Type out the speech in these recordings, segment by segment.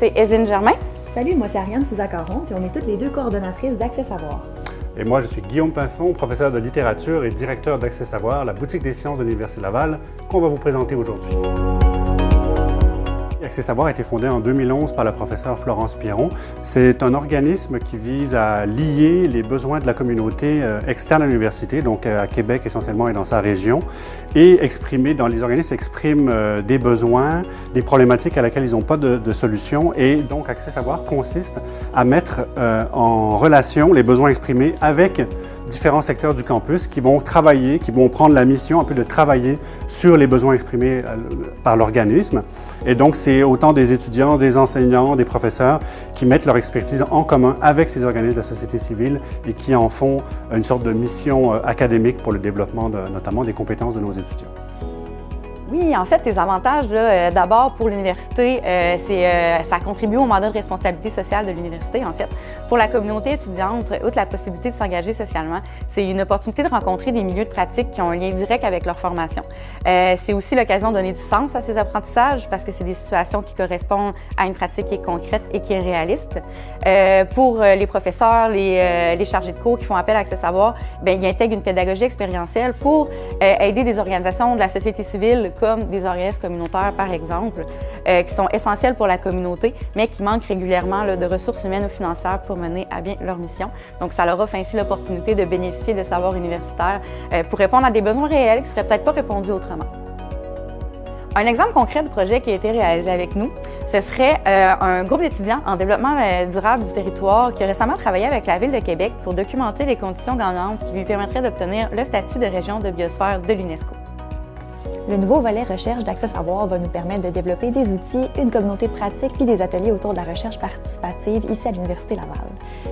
c'est Evelyne Germain. Salut, moi c'est Ariane Souza-Caron, puis on est toutes les deux coordonnatrices d'Accès Savoir. Et moi, je suis Guillaume Pinson, professeur de littérature et directeur d'Accès Savoir, la boutique des sciences de l'Université Laval, qu'on va vous présenter aujourd'hui. Accès Savoir a été fondé en 2011 par la professeure Florence Piron. C'est un organisme qui vise à lier les besoins de la communauté externe à l'université, donc à Québec essentiellement et dans sa région, et les organismes expriment des besoins, des problématiques à laquelle ils n'ont pas de solution. Et donc Accès Savoir consiste à mettre en relation les besoins exprimés avec différents secteurs du campus qui vont travailler, qui vont prendre la mission un peu de travailler sur les besoins exprimés par l'organisme. Et donc, c'est autant des étudiants, des enseignants, des professeurs qui mettent leur expertise en commun avec ces organismes de la société civile et qui en font une sorte de mission académique pour le développement notamment des compétences de nos étudiants. Oui, en fait, les avantages, d'abord pour l'université, ça contribue au mandat de responsabilité sociale de l'université, en fait. Pour la communauté étudiante, outre la possibilité de s'engager socialement, c'est une opportunité de rencontrer des milieux de pratique qui ont un lien direct avec leur formation. C'est aussi l'occasion de donner du sens à ces apprentissages parce que c'est des situations qui correspondent à une pratique qui est concrète et qui est réaliste. Pour les professeurs, les chargés de cours qui font appel à Accès Savoir, ils intègrent une pédagogie expérientielle pour aider des organisations de la société civile comme des organismes communautaires, par exemple, qui sont essentiels pour la communauté, mais qui manquent régulièrement de ressources humaines ou financières pour mener à bien leur mission. Donc, ça leur offre ainsi l'opportunité de bénéficier de savoirs universitaires pour répondre à des besoins réels qui ne seraient peut-être pas répondus autrement. Un exemple concret de projet qui a été réalisé avec nous, ce serait un groupe d'étudiants en développement durable du territoire qui a récemment travaillé avec la Ville de Québec pour documenter les conditions gagnantes qui lui permettraient d'obtenir le statut de région de biosphère de l'UNESCO. Le nouveau volet recherche d'Accès Savoir va nous permettre de développer des outils, une communauté de pratique puis des ateliers autour de la recherche participative ici à l'Université Laval.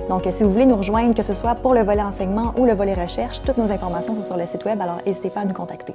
Donc, si vous voulez nous rejoindre, que ce soit pour le volet enseignement ou le volet recherche, toutes nos informations sont sur le site web, alors n'hésitez pas à nous contacter.